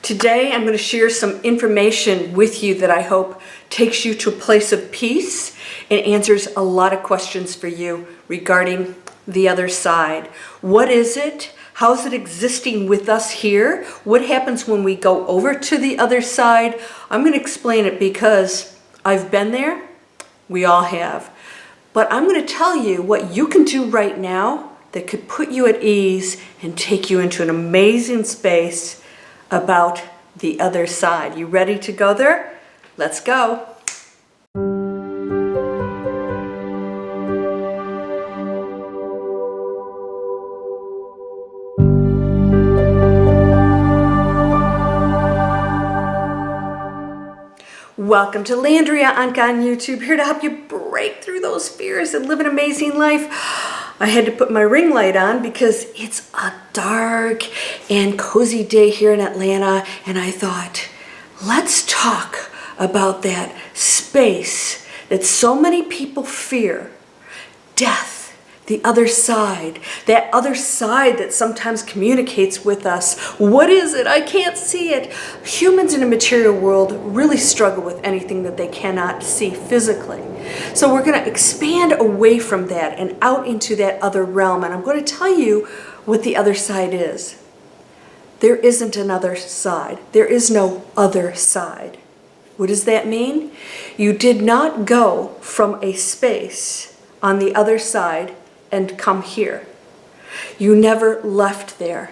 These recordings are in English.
Today I'm going to share some information with you that I hope takes you to a place of peace and answers a lot of questions for you regarding the other side. What is it? How is it existing with us here? What happens when we go over to the other side? I'm going to explain it because I've been there. We all have. But I'm going to tell you what you can do right now that could put you at ease and take you into an amazing space about the other side. You ready to go there? Let's go. Welcome to Landria Onkka on YouTube, here to help you break through those fears and live an amazing life. I had to put my ring light on because it's a dark and cozy day here in Atlanta, and I thought, let's talk about that space that so many people fear. Death. The other side, that other side that sometimes communicates with us. What is it? I can't see it. Humans in a material world really struggle with anything that they cannot see physically. So we're going to expand away from that and out into that other realm. And I'm going to tell you what the other side is. There isn't another side. There is no other side. What does that mean? You did not go from a space on the other side and come here. You never left there.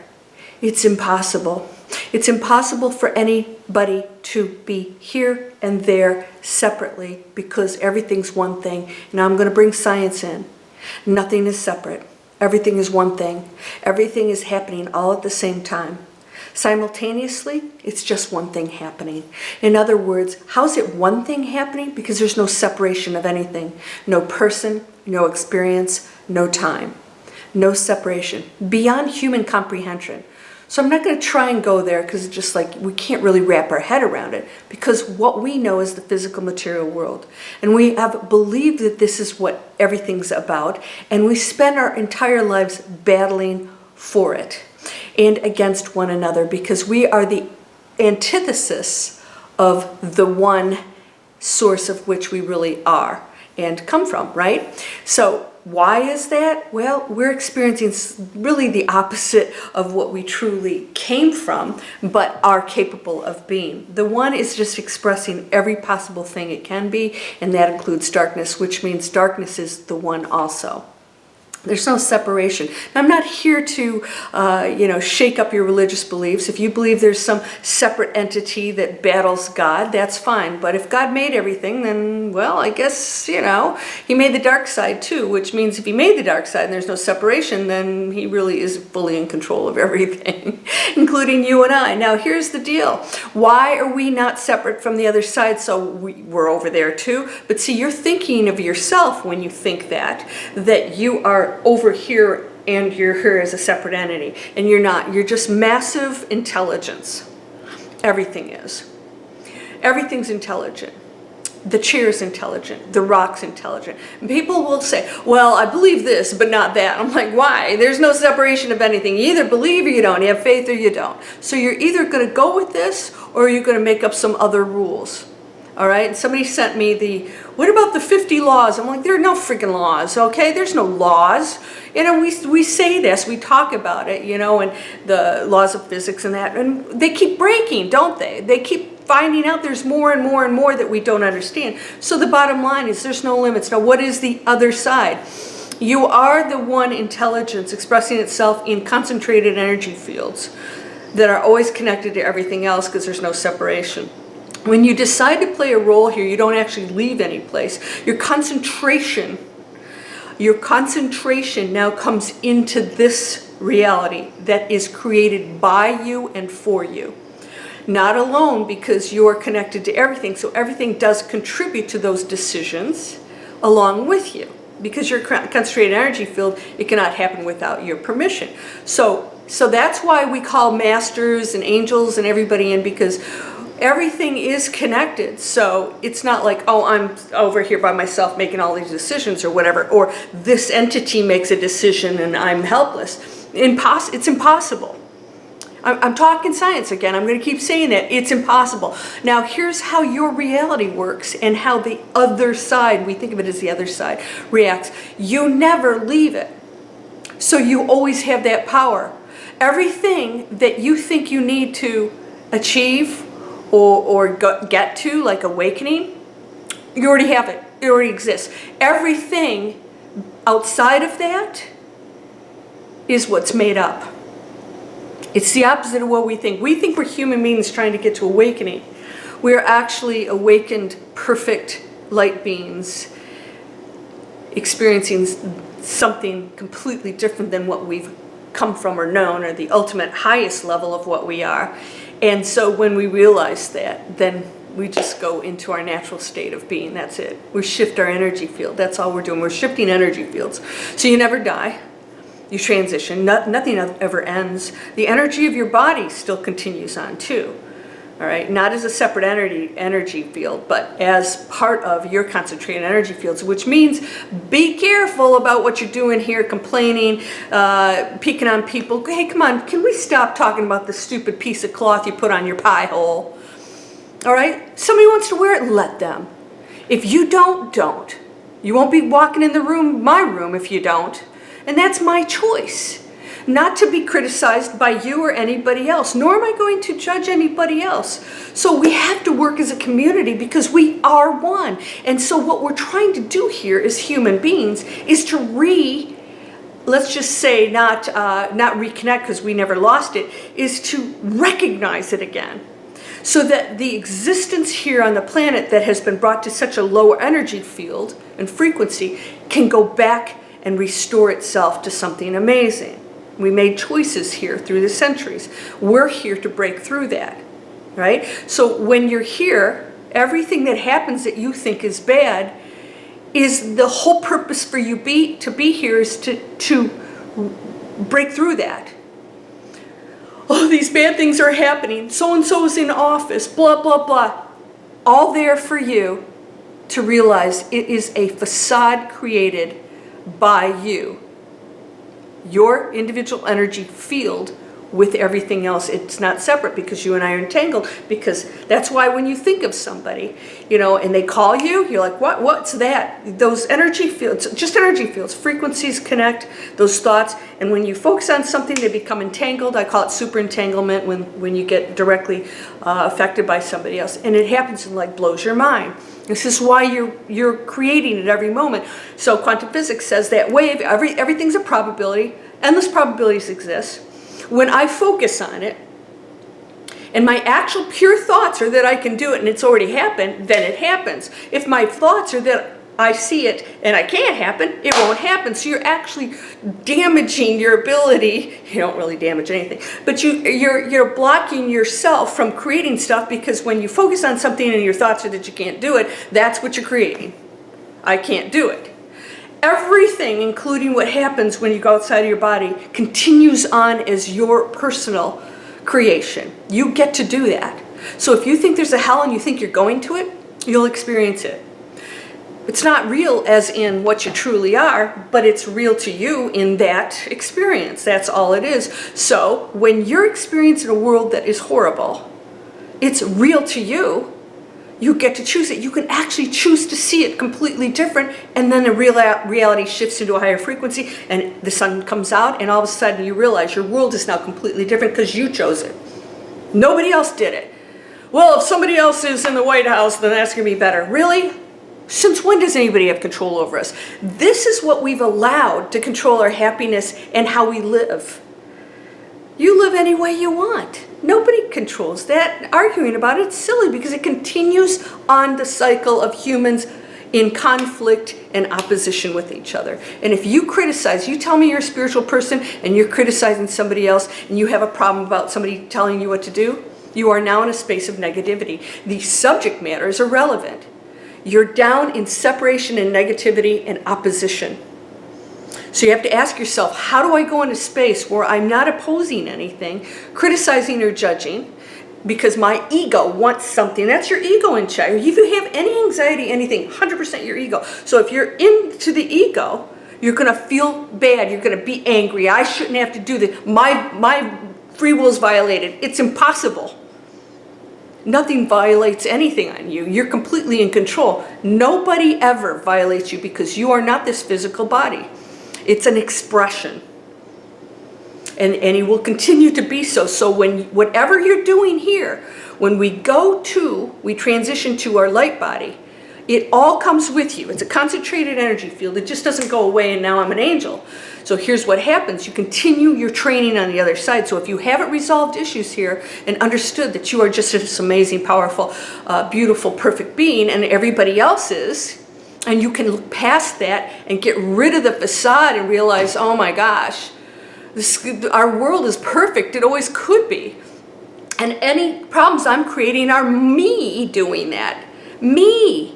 It's impossible. It's impossible for anybody to be here and there separately because everything's one thing. Now I'm going to bring science in. Nothing is separate. Everything is one thing. Everything is happening all at the same time. Simultaneously, it's just one thing happening. In other words, how's it one thing happening? Because there's no separation of anything. No person, no experience, no time. No separation. Beyond human comprehension. So I'm not going to try and go there because it's just like we can't really wrap our head around it because what we know is the physical material world. And we have believed that this is what everything's about. And we spend our entire lives battling for it and against one another because we are the antithesis of the one source of which we really are and come from, right? So why is that? Well, we're experiencing really the opposite of what we truly came from, but are capable of being. The one is just expressing every possible thing it can be, and that includes darkness, which means darkness is the one also. There's no separation. Now, I'm not here to, shake up your religious beliefs. If you believe there's some separate entity that battles God, that's fine. But if God made everything, then, well, I guess, he made the dark side too, which means if he made the dark side and there's no separation, then he really is fully in control of everything, including you and I. Now, here's the deal. Why are we not separate from the other side? So we're over there too. But see, you're thinking of yourself when you think that you are over here and you're here as a separate entity, and you're not. You're just massive intelligence. Everything is. Everything's intelligent. The chair's intelligent. The rock's intelligent. And people will say, well, I believe this, but not that. I'm like, why? There's no separation of anything. You either believe or you don't. You have faith or you don't. So you're either going to go with this or you're going to make up some other rules. All right, and somebody sent me what about the 50 laws? I'm like, there are no freaking laws, okay? There's no laws. We say this, we talk about it, and the laws of physics and that, and they keep breaking, don't they? They keep finding out there's more and more and more that we don't understand. So the bottom line is there's no limits. Now, what is the other side? You are the one intelligence expressing itself in concentrated energy fields that are always connected to everything else because there's no separation. When you decide to play a role here, you don't actually leave any place. Your concentration now comes into this reality that is created by you and for you. Not alone because you're connected to everything. So everything does contribute to those decisions along with you. Because you're concentrated energy field, it cannot happen without your permission. So that's why we call masters and angels and everybody in, because everything is connected. So it's not like, oh, I'm over here by myself making all these decisions or whatever, or this entity makes a decision and I'm helpless. It's impossible. I'm talking science again. I'm going to keep saying that. It's impossible. Now, here's how your reality works and how the other side, we think of it as the other side, reacts. You never leave it. So you always have that power. Everything that you think you need to achieve or get to, like awakening, you already have it. It already exists. Everything outside of that is what's made up. It's the opposite of what we think. We think we're human beings trying to get to awakening. We are actually awakened, perfect light beings experiencing something completely different than what we've come from or known, or the ultimate highest level of what we are. And so when we realize that, then we just go into our natural state of being. That's it. We shift our energy field. That's all we're doing. We're shifting energy fields. So you never die. You transition. Nothing ever ends. The energy of your body still continues on too. All right, not as a separate energy field, but as part of your concentrated energy fields, which means be careful about what you're doing here, complaining, picking on people. Hey, come on, can we stop talking about the stupid piece of cloth you put on your pie hole? All right, somebody wants to wear it, let them. If you don't. You won't be walking in my room if you don't. And that's my choice. Not to be criticized by you or anybody else, nor am I going to judge anybody else. So we have to work as a community because we are one. And so what we're trying to do here as human beings is to let's just say not reconnect because we never lost it, is to recognize it again. So that the existence here on the planet that has been brought to such a lower energy field and frequency can go back and restore itself to something amazing. We made choices here through the centuries. We're here to break through that, right? So when you're here, everything that happens that you think is bad is the whole purpose for you to be here is to break through that. Oh, these bad things are happening. So-and-so is in office, blah, blah, blah. All there for you to realize it is a facade created by you. Your individual energy field with everything else. It's not separate because you and I are entangled, because that's why when you think of somebody, and they call you, you're like, what's that? Those energy fields, just energy fields, frequencies connect, those thoughts, and when you focus on something, they become entangled. I call it super entanglement when you get directly affected by somebody else, and it happens and blows your mind. This is why you're creating it every moment. So quantum physics says that wave, everything's a probability. Endless probabilities exist. When I focus on it, and my actual pure thoughts are that I can do it and it's already happened, then it happens. If my thoughts are that I see it and I can't happen, it won't happen. So you're actually damaging your ability. You don't really damage anything, but you're blocking yourself from creating stuff, because when you focus on something and your thoughts are that you can't do it, that's what you're creating. I can't do it. Everything, including what happens when you go outside of your body, continues on as your personal creation. You get to do that. So if you think there's a hell and you think you're going to it, you'll experience it. It's not real as in what you truly are, but it's real to you in that experience. That's all it is. So when you're experiencing a world that is horrible, it's real to you. You get to choose it. You can actually choose to see it completely different, and then the reality shifts into a higher frequency, and the sun comes out, and all of a sudden you realize your world is now completely different because you chose it. Nobody else did it. Well, if somebody else is in the White House, then that's going to be better. Really? Since when does anybody have control over us? This is what we've allowed to control our happiness and how we live. You live any way you want. Nobody controls that. Arguing about it's silly, because it continues on the cycle of humans in conflict and opposition with each other. And if you criticize, you tell me you're a spiritual person and you're criticizing somebody else and you have a problem about somebody telling you what to do, you are now in a space of negativity. The subject matter is irrelevant. You're down in separation and negativity and opposition. So you have to ask yourself, how do I go into space where I'm not opposing anything, criticizing or judging, because my ego wants something? That's your ego in check. If you have any anxiety, anything, 100% your ego. So if you're into the ego, you're going to feel bad. You're going to be angry. I shouldn't have to do this. My free will is violated. It's impossible. Nothing violates anything on you. You're completely in control. Nobody ever violates you because you are not this physical body. It's an expression. And it will continue to be so. So whatever you're doing here, when we transition to our light body, it all comes with you. It's a concentrated energy field. It just doesn't go away and now I'm an angel. So here's what happens. You continue your training on the other side. So if you haven't resolved issues here and understood that you are just this amazing, powerful, beautiful, perfect being and everybody else is, and you can look past that and get rid of the facade and realize, oh my gosh, our world is perfect. It always could be. And any problems I'm creating are me doing that. Me.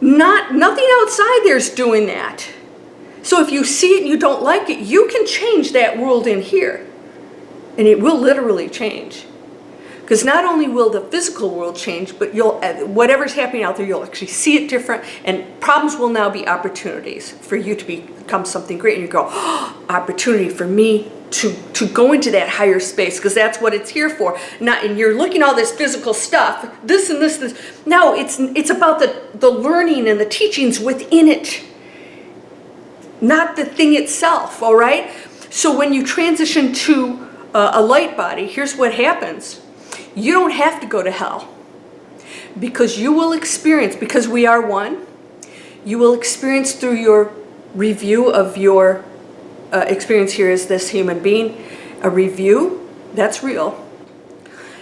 Nothing outside there's doing that. So if you see it and you don't like it, you can change that world in here. And it will literally change. Because not only will the physical world change, but whatever's happening out there, you'll actually see it different. And problems will now be opportunities for you to become something great. And you go, oh, opportunity for me to go into that higher space, because that's what it's here for. And you're looking at all this physical stuff, this and this. No, it's about the learning and the teachings within it, not the thing itself, all right? So when you transition to a light body, here's what happens. You don't have to go to hell, because you will experience, because we are one, you will experience through your review of your experience here as this human being, a review, that's real.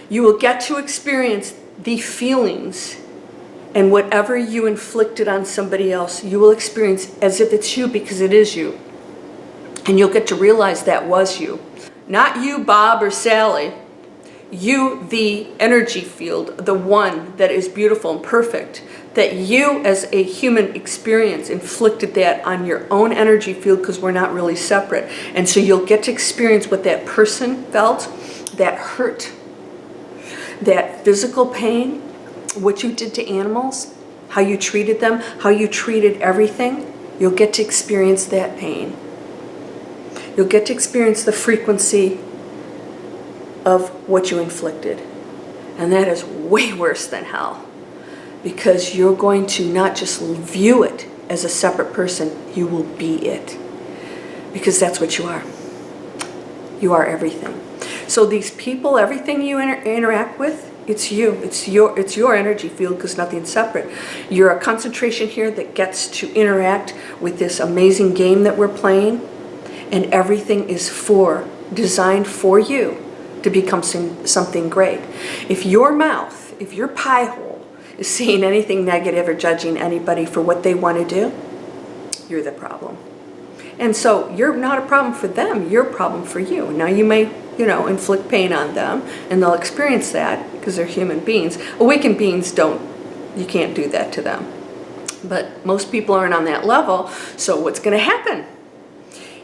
You will get to experience the feelings and whatever you inflicted on somebody else, you will experience as if it's you, because it is you. And you'll get to realize that was you. Not you, Bob or Sally. You, the energy field, the one that is beautiful and perfect, that you as a human experience inflicted that on your own energy field, because we're not really separate. And so you'll get to experience what that person felt, that hurt, that physical pain, what you did to animals, how you treated them, how you treated everything. You'll get to experience that pain. You'll get to experience the frequency of what you inflicted. And that is way worse than hell, because you're going to not just view it as a separate person, you will be it, because that's what you are. You are everything. So these people, everything you interact with, it's you. It's your energy field, because nothing's separate. You're a concentration here that gets to interact with this amazing game that we're playing, and everything is designed for you to become something great. If your mouth, if your pie hole is saying anything negative or judging anybody for what they want to do, you're the problem. And so you're not a problem for them, you're a problem for you. Now you may, inflict pain on them, and they'll experience that because they're human beings. Awakened beings you can't do that to them. But most people aren't on that level, so what's going to happen?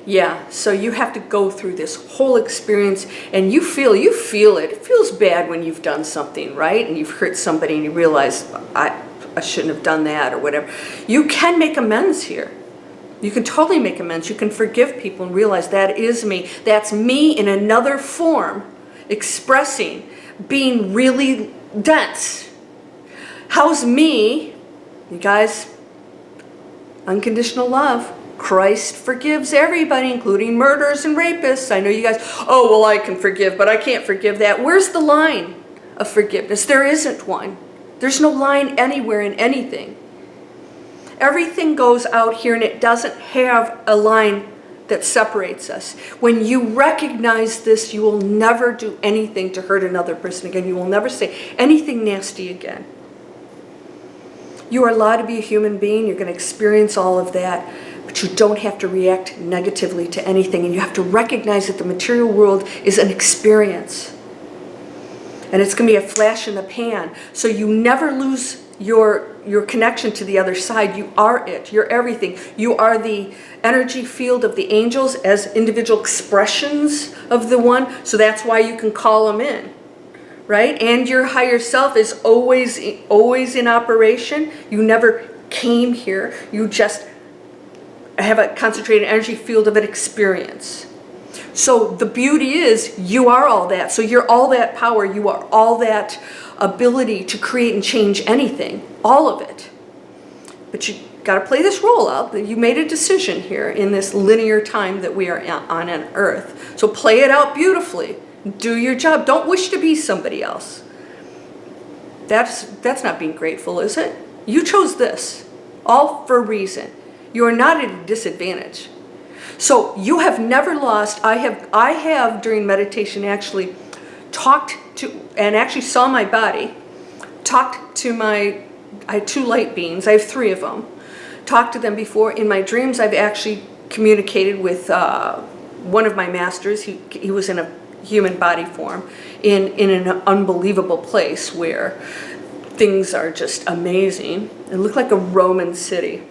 Yeah, so you have to go through this whole experience, and you feel it. It feels bad when you've done something, right? And you've hurt somebody and you realize, I shouldn't have done that or whatever. You can make amends here. You can totally make amends. You can forgive people and realize that is me. That's me in another form, expressing, being really dense. How's me? You guys, unconditional love. Christ forgives everybody, including murderers and rapists. I know you guys, oh, well, I can forgive, but I can't forgive that. Where's the line of forgiveness? There isn't one. There's no line anywhere in anything. Everything goes out here, and it doesn't have a line that separates us. When you recognize this, you will never do anything to hurt another person again. You will never say anything nasty again. You are allowed to be a human being. You're going to experience all of that. But you don't have to react negatively to anything. And you have to recognize that the material world is an experience. And it's going to be a flash in the pan. So you never lose your connection to the other side. You are it. You're everything. You are the energy field of the angels as individual expressions of the one. So that's why you can call them in. Right? And your higher self is always in operation. You never came here. You just have a concentrated energy field of an experience. So the beauty is you are all that. So you're all that power. You are all that ability to create and change anything. All of it. But you got to play this role out. You made a decision here in this linear time that we are on Earth. So play it out beautifully. Do your job. Don't wish to be somebody else. That's not being grateful, is it? You chose this. All for a reason. You are not at a disadvantage. So you have never lost. I have during meditation actually talked to, and actually saw my body, talked to I have 2 light beings. I have 3 of them. Talked to them before. In my dreams, I've actually communicated with one of my masters. He was in a human body form in an unbelievable place where things are just amazing. It looked like a Roman city.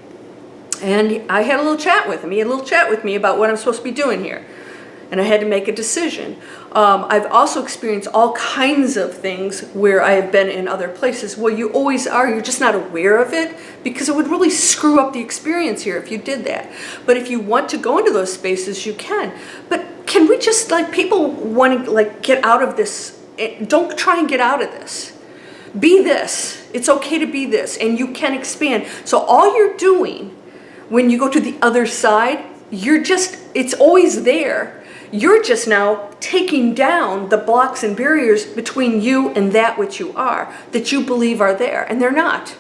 And I had a little chat with him. He had a little chat with me about what I'm supposed to be doing here. And I had to make a decision. I've also experienced all kinds of things where I have been in other places. Well, you always are. You're just not aware of it because it would really screw up the experience here if you did that. But if you want to go into those spaces, you can. But can we just, like, people want to, like, get out of this. Don't try and get out of this. Be this. It's okay to be this. And you can expand. So all you're doing when you go to the other side, it's always there. You're just now taking down the blocks and barriers between you and that which you are, that you believe are there, and they're not.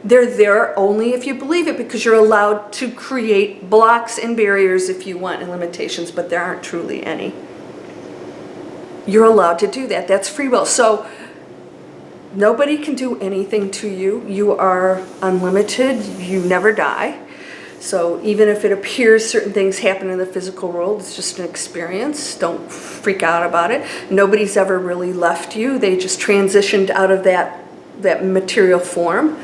They're there only if you believe it, because you're allowed to create blocks and barriers if you want and limitations, but there aren't truly any. You're allowed to do that. That's free will. So nobody can do anything to you. You are unlimited. You never die. So even if it appears certain things happen in the physical world, it's just an experience. Don't freak out about it. Nobody's ever really left you. They just transitioned out of that material form.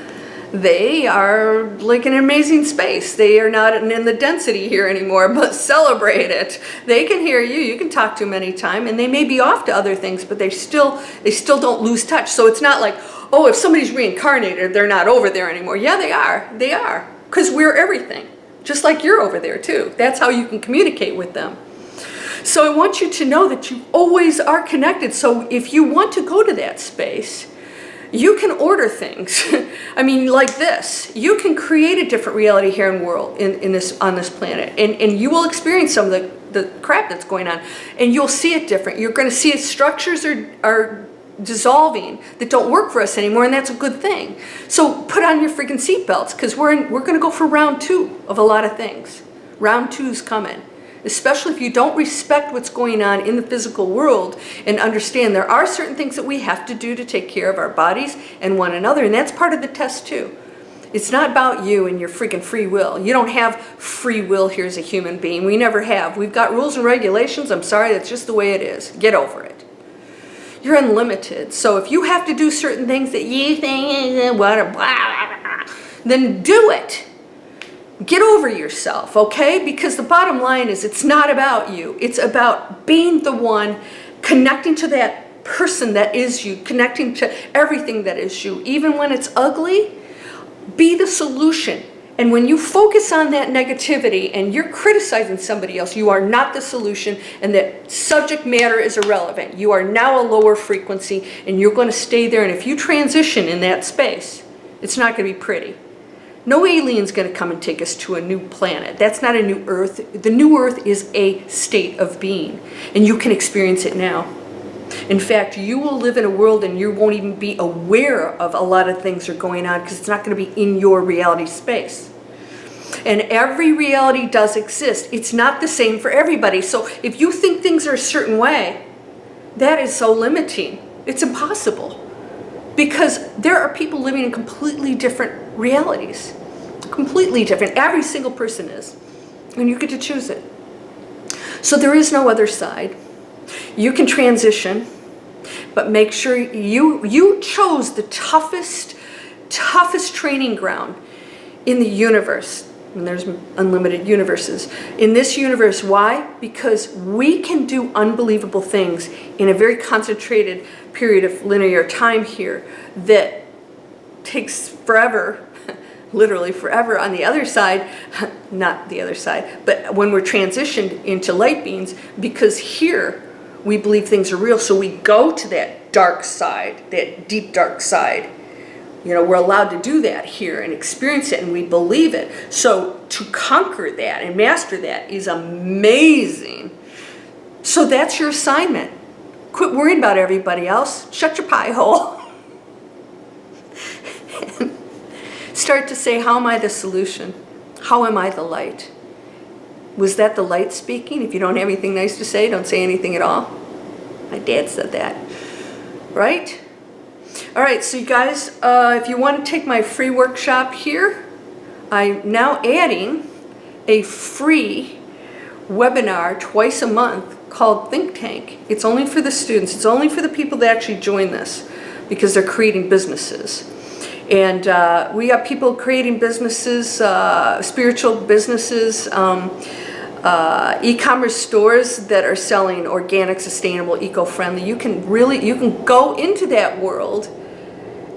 They are like an amazing space. They are not in the density here anymore, but celebrate it. They can hear you. You can talk to them anytime, and they may be off to other things, but they still don't lose touch. So it's not like, oh, if somebody's reincarnated, they're not over there anymore. Yeah, they are. They are. Because we're everything, just like you're over there too. That's how you can communicate with them. So I want you to know that you always are connected. So if you want to go to that space, you can order things. I mean, like this. You can create a different reality here on this planet, and you will experience some of the crap that's going on, and you'll see it different. You're going to see structures are dissolving that don't work for us anymore, and that's a good thing. So put on your freaking seatbelts, because we're going to go for round 2 of a lot of things. Round 2's coming, especially if you don't respect what's going on in the physical world and understand there are certain things that we have to do to take care of our bodies and one another, and that's part of the test too. It's not about you and your freaking free will. You don't have free will here as a human being. We never have. We've got rules and regulations. I'm sorry, that's just the way it is. Get over it. You're unlimited. So if you have to do certain things that you think, then do it. Get over yourself, okay? Because the bottom line is it's not about you. It's about being the one, connecting to that person that is you, connecting to everything that is you. Even when it's ugly, be the solution. And when you focus on that negativity and you're criticizing somebody else, you are not the solution, and that subject matter is irrelevant. You are now a lower frequency, and you're going to stay there. And if you transition in that space, it's not going to be pretty. No alien's going to come and take us to a new planet. That's not a new Earth. The new Earth is a state of being, and you can experience it now. In fact, you will live in a world and you won't even be aware of a lot of things are going on, because it's not going to be in your reality space. And every reality does exist. It's not the same for everybody. So if you think things are a certain way, that is so limiting. It's impossible. Because there are people living in completely different realities. Completely different. Every single person is. And you get to choose it. So there is no other side. You can transition, but make sure you chose the toughest training ground in the universe. And there's unlimited universes. In this universe, why? Because we can do unbelievable things in a very concentrated period of linear time here that takes forever, literally forever on the other side, not the other side, but when we're transitioned into light beings, because here we believe things are real, so we go to that dark side, that deep dark side. You know, we're allowed to do that here and experience it, and we believe it. So to conquer that and master that is amazing. So that's your assignment. Quit worrying about everybody else. Shut your pie hole. Start to say, how am I the solution? How am I the light? Was that the light speaking? If you don't have anything nice to say, don't say anything at all. My dad said that. Right? All right, so you guys, if you want to take my free workshop here, I'm now adding a free webinar twice a month called Think Tank. It's only for the students. It's only for the people that actually join this because they're creating businesses. And we got people creating businesses, spiritual businesses, e-commerce stores that are selling organic, sustainable, eco-friendly. You can go into that world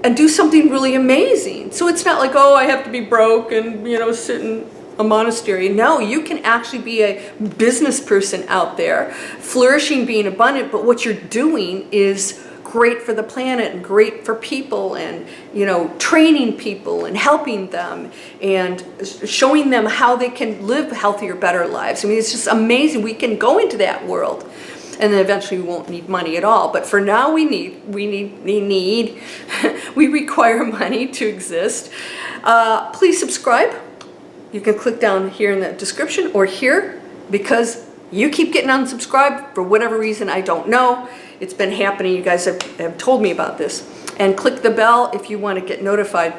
and do something really amazing. So it's not like, oh, I have to be broke and, you know, sit in a monastery. No, you can actually be a business person out there, flourishing, being abundant, but what you're doing is great for the planet and great for people, and, you know, training people and helping them and showing them how they can live healthier, better lives. I mean, it's just amazing. We can go into that world, and then eventually we won't need money at all. But for now, we require money to exist. Please subscribe. You can click down here in the description or here, because you keep getting unsubscribed for whatever reason, I don't know. It's been happening. You guys have told me about this. And click the bell if you want to get notified.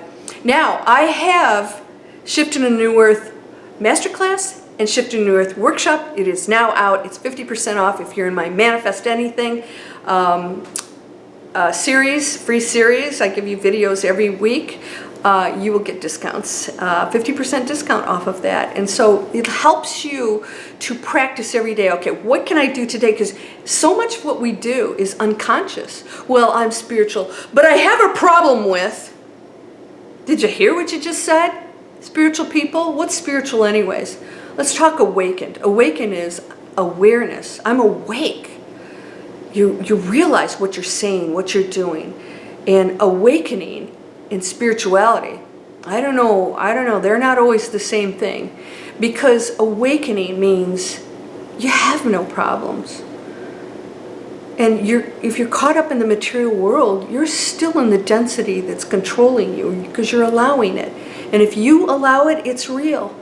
Now, I have Shift into New Earth Masterclass and Shift into New Earth Workshop. It is now out. It's 50% off if you're in my Manifest Anything series, free series. I give you videos every week. You will get discounts, 50% discount off of that. And so it helps you to practice every day. Okay, what can I do today? Because so much of what we do is unconscious. Well, I'm spiritual, but I have a problem with, did you hear what you just said? Spiritual people? What's spiritual anyways? Let's talk awakened. Awaken is awareness. I'm awake. You realize what you're saying, what you're doing. And awakening in spirituality, I don't know, they're not always the same thing, because awakening means you have no problems. And if you're caught up in the material world, you're still in the density that's controlling you because you're allowing it. And if you allow it, it's real.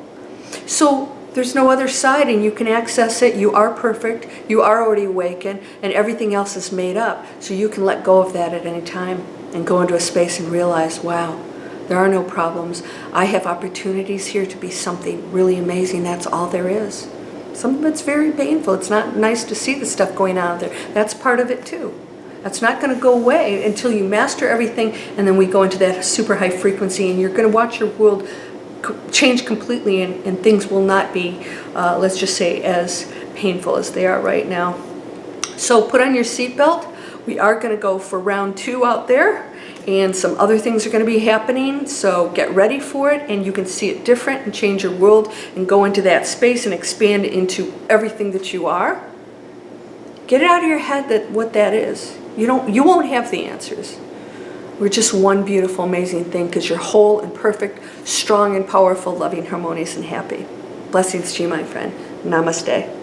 So there's no other side, and you can access it. You are perfect, you are already awakened, and everything else is made up. So you can let go of that at any time and go into a space and realize, wow, there are no problems. I have opportunities here to be something really amazing. That's all there is. Something that's very painful. It's not nice to see the stuff going on out there. That's part of it too. That's not going to go away until you master everything, and then we go into that super high frequency, and you're going to watch your world change completely, and things will not be, let's just say, as painful as they are right now. So put on your seatbelt. We are going to go for round 2 out there, and some other things are going to be happening, so get ready for it, and you can see it different and change your world and go into that space and expand into everything that you are. Get it out of your head that what that is. You won't have the answers. We're just one beautiful, amazing thing, because you're whole and perfect, strong and powerful, loving, harmonious, and happy. Blessings to you, my friend. Namaste.